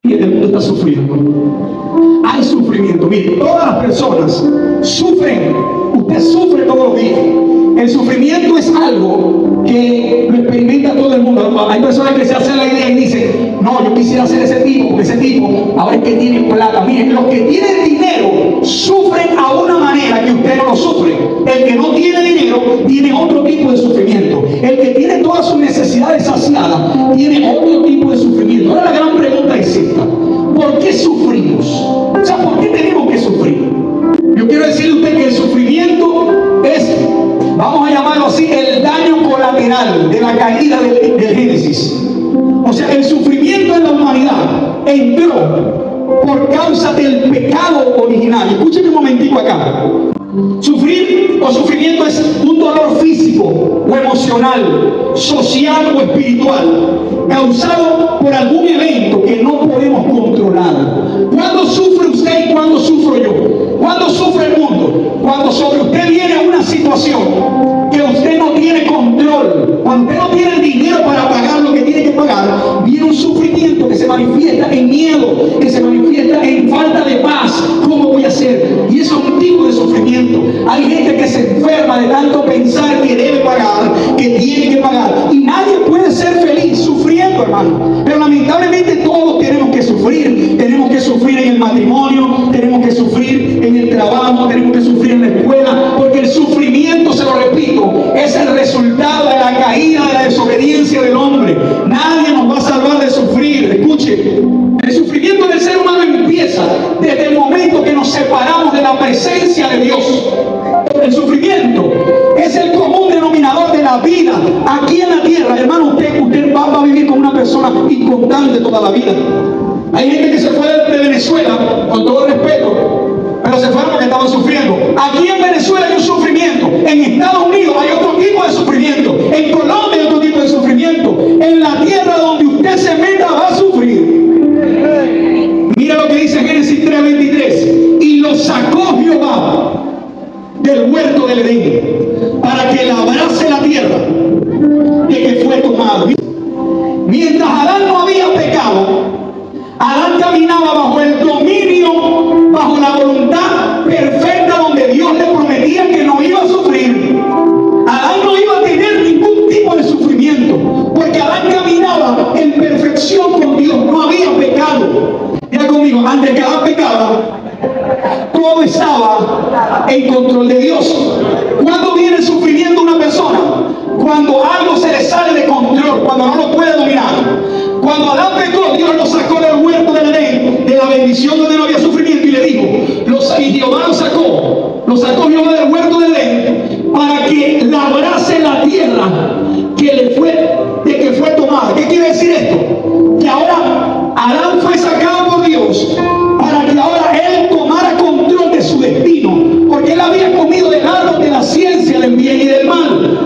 Y el mundo está sufriendo. Hay sufrimiento. Mire, todas las personas sufren. Usted sufre todos los días. El sufrimiento es algo que lo experimenta todo el mundo. Hay personas que se hacen la idea y dicen: no, yo quisiera ser ese tipo, porque ese tipo ahora es que tiene plata. Miren, los que tienen dinero sufren a una manera que usted no lo sufre. El que no tiene dinero tiene otro tipo de sufrimiento. El que tiene todas sus necesidades saciadas tiene otro tipo de sufrimiento. Ahora la gran pregunta es esta: ¿por qué sufrimos? O sea, ¿por qué tenemos que sufrir? Yo quiero decirle a usted que el sufrimiento es, vamos a llamarlo así, el daño colateral de la caída del Génesis. O sea, el sufrimiento en la humanidad entró por causa del pecado original. Escúcheme un momentico acá. Sufrir o sufrimiento es un dolor físico o emocional, social o espiritual, causado por algún evento que no podemos controlar. ¿Cuándo sufre usted y cuándo sufro yo? ¿Cuándo sufre el mundo? Cuando sobre usted viene una situación que usted no tiene control, cuando usted no tiene el dinero para pagar lo que tiene que pagar, viene un sufrimiento que se manifiesta en miedo, que se manifiesta en falta de paz. ¿Cómo voy a hacer? Y eso es un tipo de sufrimiento. Hay gente que se enferma de tanto pensar que debe pagar, que tiene que pagar, y nadie puede ser feliz sufriendo, hermano. Pero lamentablemente todos tenemos que sufrir. Tenemos que sufrir en el matrimonio, tenemos que sufrir en el trabajo, tenemos que sufrir en la escuela, porque el sufrimiento, se lo repito, es el resultado de la caída, de la desobediencia del hombre. Nadie nos va a salvar de sufrir. Escuche, el sufrimiento del ser humano empieza desde el momento que nos separamos de la presencia de Dios. El sufrimiento es el común denominador de la vida aquí en la tierra. Hermano, usted va a vivir con una persona inconstante toda la vida. Hay gente que se fue de Venezuela, con todo respeto, pero se fueron porque estaban sufriendo. Aquí en Venezuela hay un sufrimiento. En Estados Unidos hay otro tipo de sufrimiento. En Colombia hay otro tipo de sufrimiento. En la tierra donde usted se meta va a sufrir. Mira lo que dice Génesis 3:23. Y lo sacó Jehová del huerto del Edén para que labrase la tierra de que fue tomado. Mientras Adán no había pecado, Adán caminaba bajo el dominio, bajo la voluntad perfecta, donde Dios le prometía que no iba a sufrir. Adán no iba a tener ningún tipo de sufrimiento, porque Adán caminaba en perfección con Dios, no había pecado. Mira conmigo, antes que Adán pecaba, todo estaba en control de Dios. ¿Cuándo viene el sufrimiento de una persona? Cuando algo se le sale de control, cuando no lo puede dominar. Cuando Adán pecó, Dios lo sacó del huerto del Edén, de la bendición donde no había sufrimiento, y le dijo, y Jehová lo sacó Jehová del huerto del Edén para que labrase la tierra de que fue tomada. ¿Qué quiere decir esto? Que ahora Adán fue sacado por Dios para que ahora él tomara control de su destino, porque él había comido del árbol de la ciencia del bien y del mal.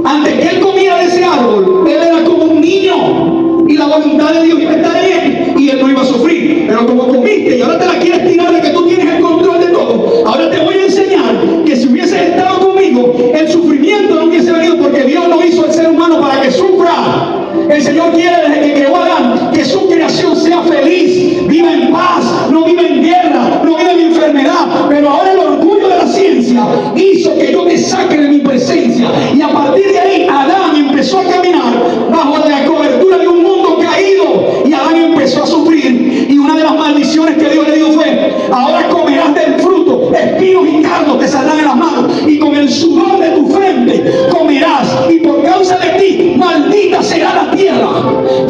Antes que él comiera de ese árbol, él era como un niño y la voluntad de Dios iba a estar en él y él no iba a sufrir. Pero como comiste y ahora te la quieres tirar de que tú tienes el control de todo, ahora te voy a enseñar que si hubieses estado conmigo, el sufrimiento no hubiese venido, porque Dios no hizo al ser humano para que sufra. El Señor quiere, desde que creó a Adán, que su creación sea feliz, viva en paz, no viva en guerra, no viva en enfermedad. Pero ahora el orgullo de la ciencia hizo que yo te saque de mi presencia, y a partir de ahí Adán empezó a caminar bajo la cobertura de un mundo caído, y Adán empezó a sufrir. Y una de las maldiciones que Dios le dio fue: ahora comerás del fruto, espinos y cardos te saldrán en las manos, y con el sudor de tu frente comerás, y por causa de ti maldita será la tierra.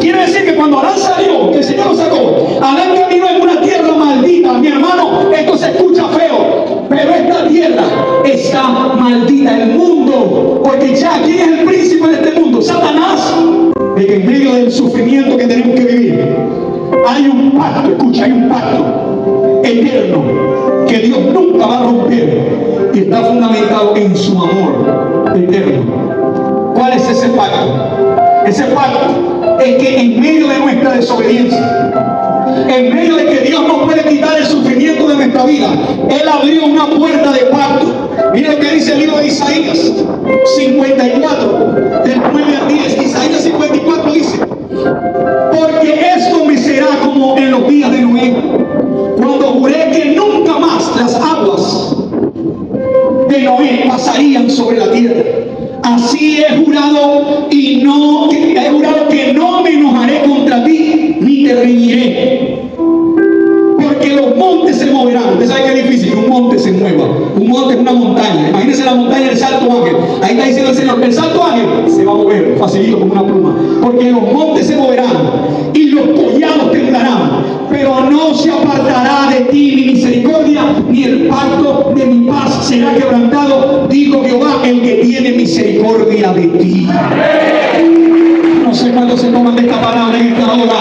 Quiere decir que cuando Adán salió, que el Señor lo sacó, Adán caminó en una tierra maldita. Mi hermano, esto se escucha feo, pero esta tierra está maldita. El mundo, porque ya, ¿quién es el príncipe de este mundo? Satanás. De que en medio del sufrimiento que tenemos que vivir, hay un pacto, escucha, hay un pacto eterno que Dios nunca va a romper, y está fundamentado en su amor eterno. ¿Cuál es ese pacto? Ese pacto es que en medio de nuestra desobediencia, en medio de que Dios no puede quitar el sufrimiento de nuestra vida, Él abrió una puerta de pacto. Mira lo que dice el libro de Isaías 54, del 9 al 10. Isaías 54 dice: porque esto me será será como en los días de Noé, cuando juré que nunca más las aguas de Noé pasarían sobre la tierra. Así he jurado que no me enojaré contra ti, ni te reñiré. Porque los montes se moverán. Usted sabe que es difícil que un monte se mueva. Un monte es una montaña. Imagínense la montaña del Salto Ángel. Ahí está diciendo el Señor, el Salto Ángel se va a mover facilito como una pluma. Porque los montes se moverán y los collados temblarán. Pero no se apartará de ti mi misericordia, ni el pacto de mi paz será quebrantado, dijo Jehová, el que tiene misericordia de ti. No sé cuándo se toman de esta palabra en esta hora.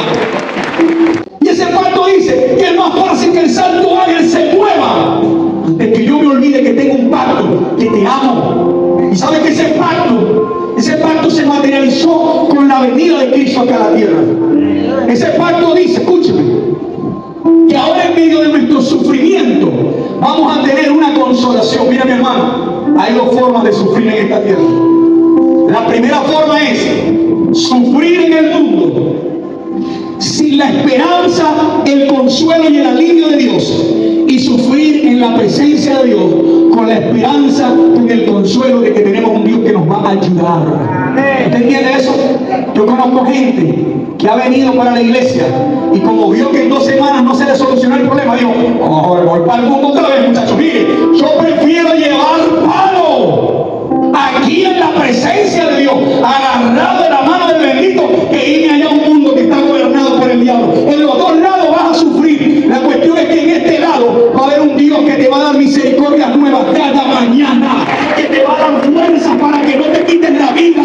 Y ese pacto dice que es más fácil que el Santo Ángel se mueva antes que yo me olvide que tengo un pacto, que te amo. Y sabe que ese pacto se materializó con la venida de Cristo acá a la tierra. Ese pacto dice, escúcheme, que ahora en medio de nuestro sufrimiento vamos a tener una consolación. Mira mi hermano, hay dos formas de sufrir en esta tierra. La primera forma es sufrir en el mundo sin la esperanza, el consuelo y el alivio de Dios, y sufrir en la presencia de Dios con la esperanza, con el consuelo de que tenemos un Dios que nos va a ayudar. ¿Usted entiende eso? Yo conozco gente que ha venido para la iglesia y como vio que en 2 semanas no se le solucionó el problema, dijo, voy para el mundo otra vez, muchachos. Mire, yo prefiero llevar palo aquí en la presencia de Dios, agarrado de la mano del bendito, que irme allá a un mundo que está gobernado por el diablo. En los dos lados vas a sufrir. La cuestión es que en este lado va a haber un Dios que te va a dar misericordia nueva cada mañana, que te va a dar fuerzas para que no te quiten la vida,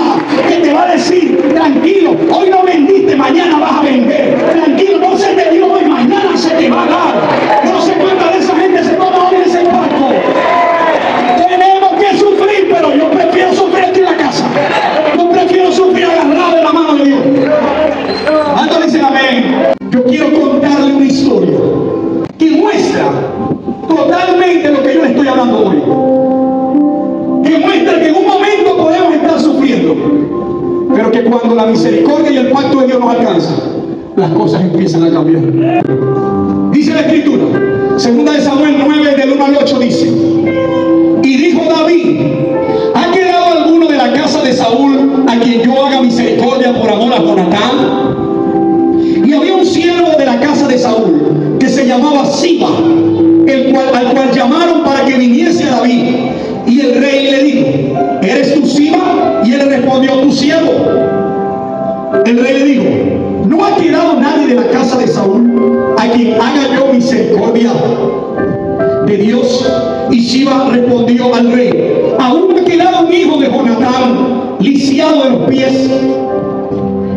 que te va a decir, tranquilo, hoy no vendiste, mañana vas a vender. Tranquilo, no se te dio hoy, mañana se te va a dar. No sé cuánta de esa gente se toma hoy ese pacto. Tenemos que sufrir, pero yo prefiero sufrir aquí en la casa. Yo prefiero sufrir agarrado de la mano de Dios. ¿Cuántos dicen amén? Yo quiero contarle una historia que muestra totalmente lo que yo le estoy hablando hoy. Que muestra que en un momento podemos estar sufriendo, pero que cuando la misericordia y el pacto de Dios nos alcanza, las cosas empiezan a cambiar. Dice la Escritura, 2 de Samuel 9, del 1 al 8, dice: y dijo David, ¿ha quedado alguno de la casa de Saúl a quien yo haga misericordia por amor a Jonatán? Y había un siervo de la casa de Saúl que se llamaba Siba, al cual llamaron para que viniese a David. Y el rey le dijo, ¿eres tú Siba? Y él le respondió, tu siervo. El rey le dijo, ¿no ha quedado nadie de la casa de Saúl a quien haga yo misericordia de Dios? Y Siba respondió al rey, aún ha quedado un hijo de Jonatán, lisiado de los pies.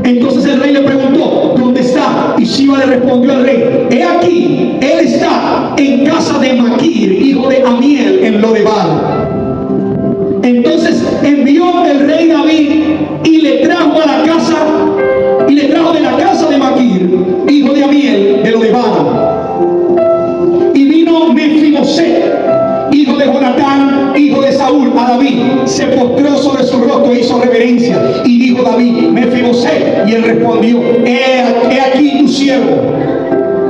Entonces el rey le preguntó, ¿dónde está? Y Siba le respondió al rey, he aquí, él está en casa de Maquir, hijo de Amiel, en Lodebar. Entonces envió el rey David y le trajo a la casa, y le trajo de la casa de Maquir, hijo de Amiel, de Lodebar. Y vino Mefiboset, hijo de Jonatán, hijo de Saúl, a David. Se postró sobre su rostro e hizo reverencia. Y dijo David, Mefiboset. Y él respondió, he aquí tu siervo.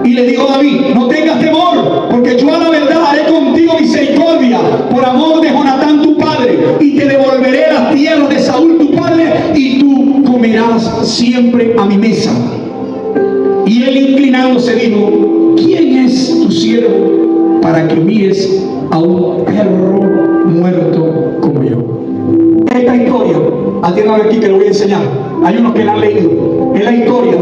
Y le dijo David, no tengas temor, porque yo a la verdad haré contigo misericordia por amor de Jonatán tu padre, y te devolveré las tierras de Saúl tu padre, y tú comerás siempre a mi mesa. Y él inclinándose dijo, ¿quién es tu siervo para que mires a un perro muerto como yo? Esta historia, atiéndame aquí que lo voy a enseñar. Hay unos que la han leído. Es la historia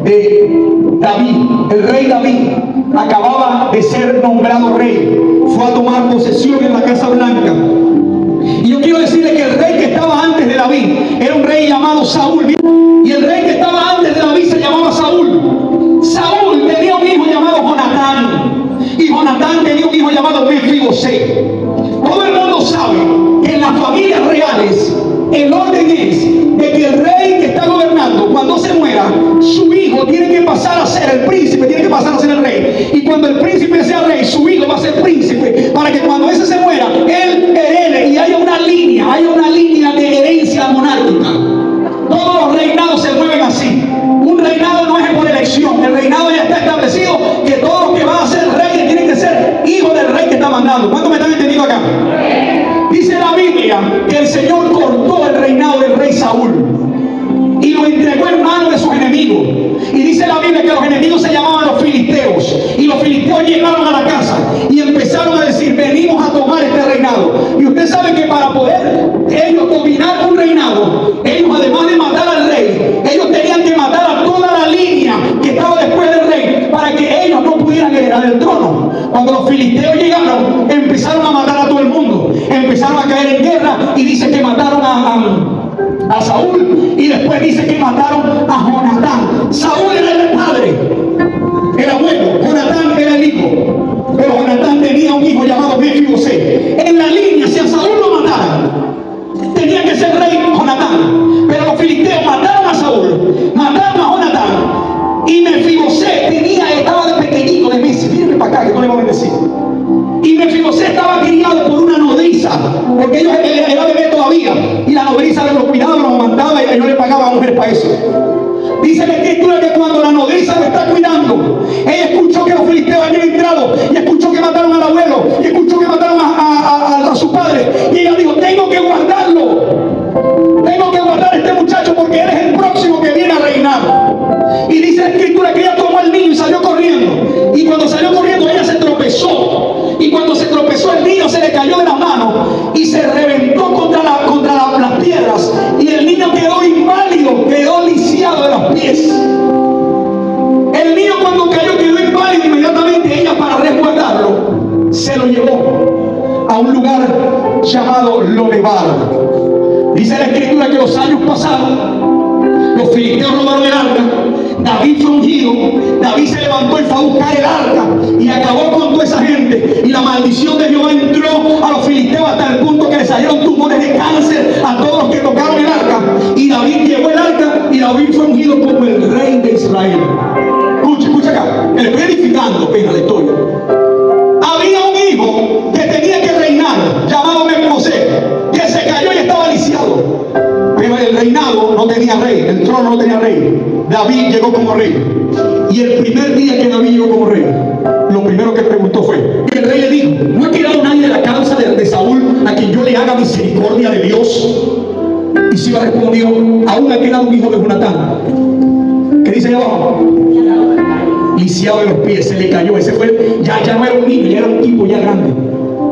de David. El rey David acababa de ser nombrado rey. Fue a tomar posesión en la Casa Blanca. Y yo quiero decirle que el rey que estaba antes de David era un rey llamado Saúl. Y el rey que estaba antes de David se llamaba Saúl. Saúl tenía un hijo llamado Jonatán. Y Jonatán tenía un hijo llamado Mefiboset. Todo el mundo sabe que en las familias reales el orden es de que el rey que está gobernando, cuando se muera, su hijo tiene que pasar a ser el príncipe, tiene que pasar a ser el rey. Y cuando el príncipe sea rey, su hijo va a ser príncipe, para que cuando ese se muera, él herede y haya una línea de herencia monárquica. Todos los reinados se mueven así. Un reinado no es por elección, el reinado es filisteos llegaron a la casa y empezaron a decir: venimos a tomar este reinado. Y usted sabe que para poder ellos dominar un reinado, ellos además de matar al rey, ellos tenían que matar a toda la línea que estaba después del rey, para que ellos no pudieran heredar el trono. Cuando los filisteos llegaron, empezaron a matar a todo el mundo, empezaron a caer en guerra, y dice que mataron a Saúl, y después dice que mataron a Jonatán. Saúl era el padre, el abuelo, Jonatán era el hijo, pero Jonatán tenía un hijo llamado Mefibosé. En la línea, si a Saúl lo mataran, tenía que ser rey Jonatán, pero los filisteos mataron a Saúl, mataron a Jonatán, y Mefibosé estaba de pequeñito, de meses. Mírenme para acá que no le voy a bendecir. Y Mefibosé estaba criado por una nodriza, porque él era bebé todavía, y la nodriza lo cuidaba, lo amamantaba, y no le pagaba a mujer para eso. Dice la escritura que cuando la nodriza lo está cuidando, ella escuchó que los filisteos habían entrado, y escuchó que mataron al abuelo, y escuchó que mataron a su padre, y ella dijo: tengo que guardarlo, tengo que guardar a este muchacho, porque él es el próximo que viene a reinar. Y dice la escritura que ella tomó al niño y salió corriendo, y cuando salió corriendo ella se tropezó, y cuando se tropezó el niño se le cayó de las manos y se reventó contra las piedras, y el niño quedó inválido, quedó lisiado de los pies. El niño cuando cayó quedó inválido. Inmediatamente ella, para resguardarlo, se lo llevó a un lugar llamado Lodebar. Dice la escritura que los años pasaron, los filisteos robaron el arca, David fue ungido, David se levantó y fue a buscar el arca y acabó con toda esa gente, y la maldición de Jehová entró a los filisteos hasta el punto que les salieron tumores de cáncer a todos los que tocaron el arca, y David llevó el arca y David fue ungido como el rey de Israel. Escucha acá, que le estoy edificando apenas la historia. Había un hijo que tenía que reinar, llamado Mefibosé, que se cayó y estaba lisiado, pero el reinado no tenía rey, el trono no tenía rey. David llegó como rey, y el primer día que David llegó como rey, lo primero que preguntó fue, el rey le dijo: no ha quedado nadie de la casa de Saúl a quien yo le haga misericordia de Dios. Y Siba respondió: aún ha quedado un hijo de Jonatán. ¿Qué dice allá abajo? Lisiado de los pies, se le cayó. Ese fue, ya no era un niño, ya era un tipo ya grande,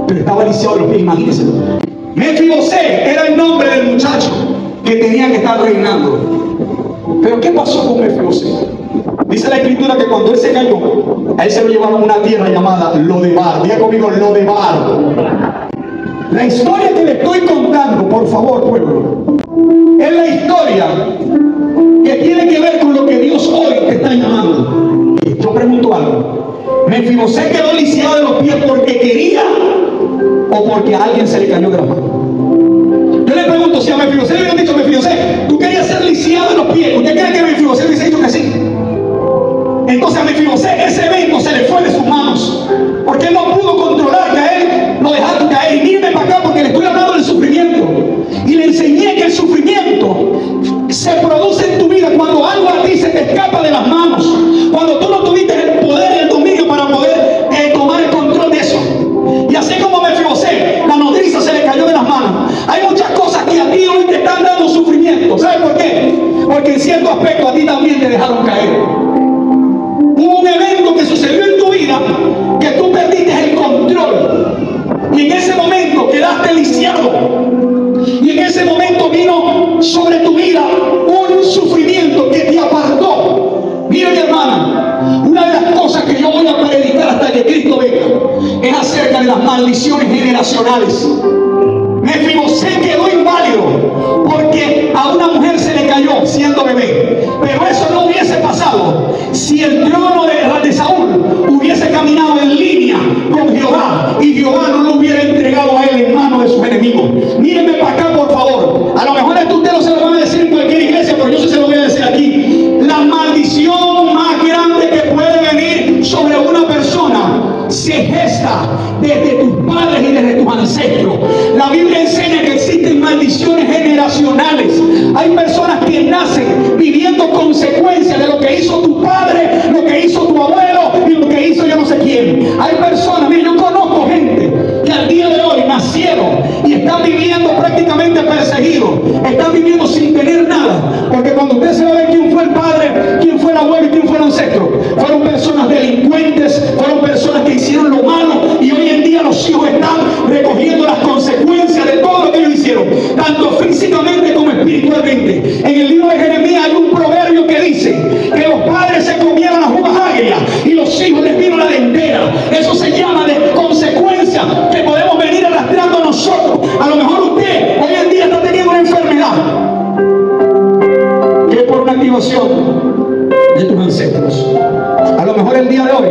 pero estaba lisiado de los pies, imagínense. Mefibosé era el nombre del muchacho que tenía que estar reinando. Pero ¿qué pasó con Mefibosé? Dice la escritura que cuando él se cayó, a él se lo llevaron a una tierra llamada Lodebar. Diga conmigo, Lodebar. La historia que le estoy contando, por favor, pueblo, es la historia que tiene que ver con lo que Dios hoy te está llamando. Y yo pregunto algo: ¿Mefibosé quedó lisiado de los pies porque quería o porque a alguien se le cayó de las manos? Yo le pregunto, si a Mefibosé le hubieran dicho: Mefibosé, tú querías ser lisiado de los pies, ¿usted cree que Mefibosé hubiese dicho que sí? Entonces a Mefibosé ese evento se le fue de sus manos, porque él no pudo controlar que a él lo dejaron caer. Y mírenme para acá, porque le estoy hablando del sufrimiento, y le enseñé que el sufrimiento se produce en tu vida cuando algo a ti se te escapa de las manos, cuando tú no tuviste el poder y el dominio para poder tomar el control de eso. Y así como Mefibosé, la nodriza se le cayó de las manos. Hay muchas cosas que a ti hoy te están dando sufrimiento. ¿Sabes por qué? Porque en cierto aspecto a ti también te dejaron caer. Hubo un evento que sucedió en tu vida que tú perdiste el control, y en ese momento quedaste lisiado, y en ese momento vino sobre tu vida un sufrimiento que te apartó. Mira, mi hermana, una de las cosas que yo voy a predicar hasta que Cristo venga es acerca de las maldiciones generacionales. Mefibosé quedó inválido porque a una mujer se le cayó siendo bebé, pero eso no hubiese pasado si el trono de Saúl hubiese caminado en línea con Jehová, y Jehová no lo hubiera entregado a él en manos de sus enemigos. Mírenme para acá, por favor. A lo mejor esto usted no se lo van a decir en cualquier iglesia, pero yo sí se lo voy a decir aquí. La maldición más grande que puede venir sobre una persona se gesta desde tus padres y desde tus ancestros. La Biblia enseña que existen maldiciones generacionales. Hay personas que nacen viviendo consecuencias de lo que hizo tu padre, lo que hizo tu abuelo y lo que hizo yo no sé quién. Hay personas, mira, yo conozco gente que al día de hoy nacieron y están viviendo prácticamente perseguidos, están viviendo sin tener nada, porque cuando usted se va a ver quién fue el padre, quién fue el abuelo y quién fue el ancestro, fueron personas delincuentes, fueron personas espera. Eso se llama de consecuencia que podemos venir arrastrando nosotros. A lo mejor usted hoy en día está teniendo una enfermedad que es por una activación de tus ancestros. A lo mejor el día de hoy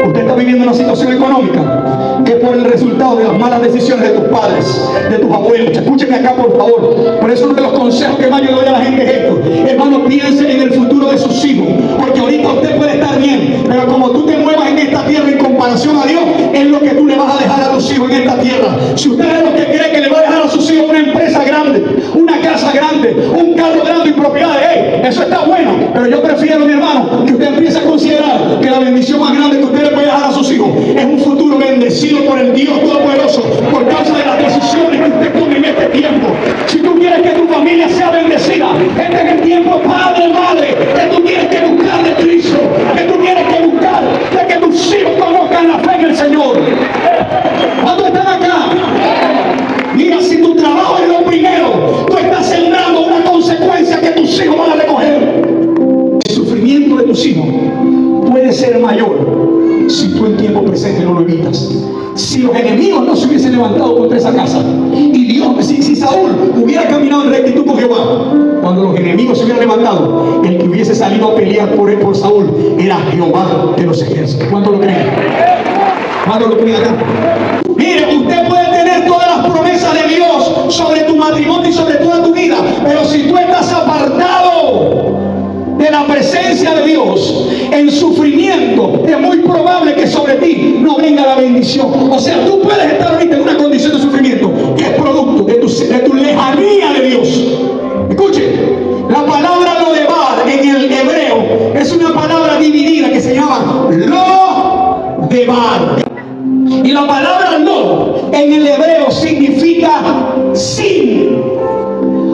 usted está viviendo una situación económica que es por el resultado de las malas decisiones de tus padres, de tus abuelos. Escúchenme acá, por favor. Por eso uno de los consejos que más yo le doy a la gente es esto: hermano, piense en el futuro de sus hijos, porque ahorita usted puede estar bien, pero como tú te muevas en esta tierra en comparación a Dios, es lo que tú le vas a dejar a tus hijos en esta tierra. Si usted es lo que cree que le va a dejar a sus hijos una empresa grande, una casa grande, un carro grande y propiedades, eso está bueno, pero yo prefiero, mi hermano, que usted empiece a considerar que la bendición más grande que usted le puede dejar a sus hijos es un futuro bendecido por el Dios Todopoderoso, por causa de las decisiones que usted tome en este tiempo. Si tú quieres que tu familia sea bendecida, este es el tiempo, padre, madre, que tú tienes que buscar de Cristo, que tú tienes que buscar de que tus hijos conozcan la fe en el Señor. ¿Cuántos están acá? Mira, si tu trabajo es lo primero, tú estás sembrando una consecuencia que tus hijos van a recoger. El sufrimiento de tus hijos puede ser mayor si tú en tiempo presente no lo evitas. Si los enemigos no se hubiesen levantado contra esa casa, y Dios, si Saúl hubiera caminado en rectitud con Jehová, cuando los enemigos se hubieran levantado, el que hubiese salido a pelear por Saúl era Jehová de los ejércitos. ¿Cuánto lo creen? ¿Cuánto lo creen acá? Mire, usted puede tener todas las promesas de Dios sobre tu matrimonio y sobre toda tu vida, pero si tú estás apartado de la presencia de Dios en sufrimiento, es muy probable que sobre ti no venga la bendición. O sea, tú puedes estar ahorita en una condición de sufrimiento que es producto de tu lejanía de Dios. Escuche, la palabra lodebar en el hebreo es una palabra dividida que se llama lodebar. Y la palabra lo en el hebreo significa sin,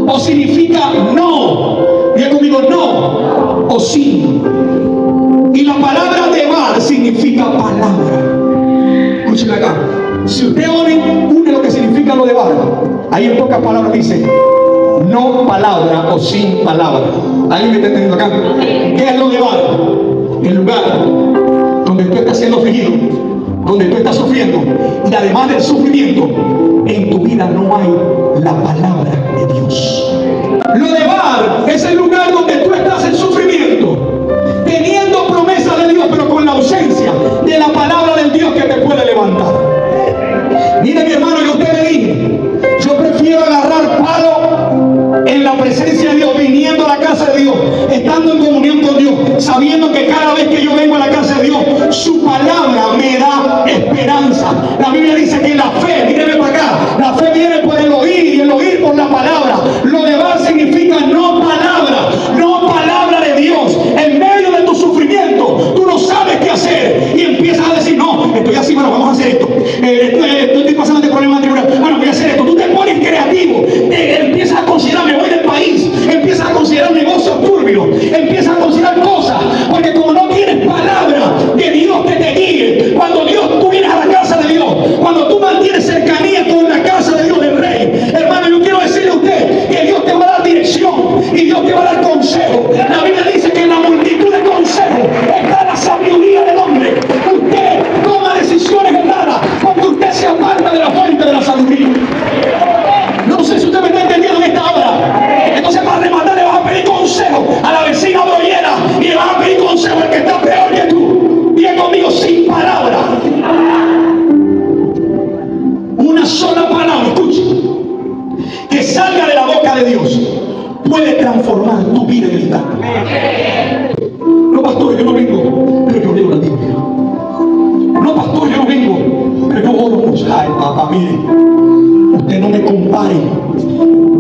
o significa no. Diga conmigo, no o sí. Y la palabra debar significa palabra. Escúcheme acá. Si usted une lo que significa lo debar, ahí en pocas palabras dice no palabra o sin palabra. ¿Alguien me está entendiendo acá? ¿Qué es lo debar? El lugar donde tú estás siendo afligido, donde tú estás sufriendo, y además del sufrimiento, en tu vida no hay la palabra de Dios. Lo de Bar es el lugar donde tú estás en sufrimiento, teniendo promesas de Dios, pero con la ausencia de la palabra del Dios que te puede levantar. Mire, mi hermano, yo a usted le dije, yo prefiero agarrar palo en la presencia de Dios, viniendo a la casa de Dios, estando en comunión con Dios, sabiendo que cada vez que yo vengo a la casa de Dios, su palabra me da esperanza. La Biblia dice que la fe, míreme para acá, la fe viene por el oír y el oír por la palabra. Lo de Bar significa no palabra, no palabra de Dios. En medio de tu sufrimiento, tú no sabes qué hacer y empiezas a decir, no, estoy así, bueno, vamos a hacer esto. Estoy pasando este problema matrimonial, bueno, voy a hacer esto. Tú te pones creativo, empiezas a considerar, me voy del país, empiezas a considerar negocios turbios, empiezas a considerar cosas, porque como no tienes palabra de Dios que te guíe, cuando tú vienes a la casa de Dios, cuando tú mantienes cercanía con la casa de Dios del Rey, hermano, yo quiero decirle a usted que Dios te va a dar dirección y Dios te va a dar consejo. La Biblia dice que en la multitud de consejos está la sabiduría del hombre. Usted toma decisiones erradas porque usted se aparta de la fuente de la sabiduría. No sé si usted me está entendiendo en esta hora. Entonces, para rematar, le vas a pedir consejo a la vecina brollera y le vas a pedir consejo al que está peor que tú. Diga conmigo, sin palabra. Una sola palabra, escuche, que salga de la boca de Dios puede transformar tu vida en el instante. No, pastor, yo no vengo, pero yo leo la Biblia. No, pastor, yo no vengo, pero yo oro mucho. Ay, papá, mire, usted no me compare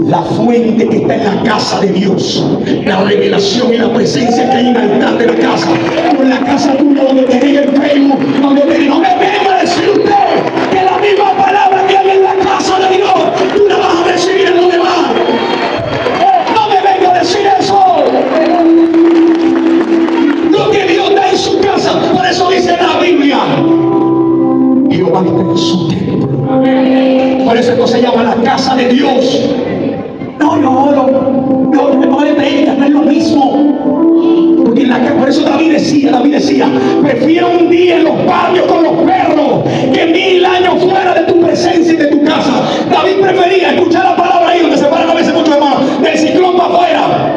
la fuente que está en la casa de Dios, la revelación y la presencia que hay en el altar de la casa, con la casa tuya donde tenés el Facebook, donde tenés. No me venga a decir usted que la misma palabra que hay en la casa de Dios, tú la vas a recibir en lo demás. No me venga a decir eso. Lo que Dios da en su casa, por eso dice la Biblia, Jehová está en su templo. Por eso esto se llama la casa de Dios. No, no le predicas, no es lo mismo. Porque por eso David decía, prefiero un día en los barrios con prefería escuchar la palabra ahí donde se paran a veces muchos hermanos, del ciclón para afuera.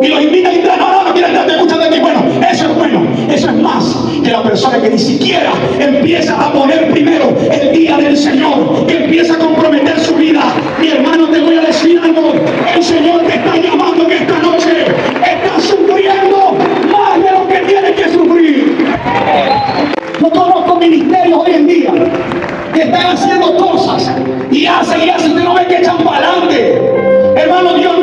Y los invitan a entrar. No quiero entrar, te escuchan de aquí. Bueno, eso es bueno. Eso es más que la persona que ni siquiera empieza a poner primero el día del Señor, que empieza a comprometer su vida. Mi hermano, te voy a decir algo. El Señor te está llamando que esta noche estás sufriendo más de lo que tienes que sufrir. Yo conozco ministerios hoy en día que están haciendo cosas y hacen. Usted no ve que echan para adelante. Hermano, Dios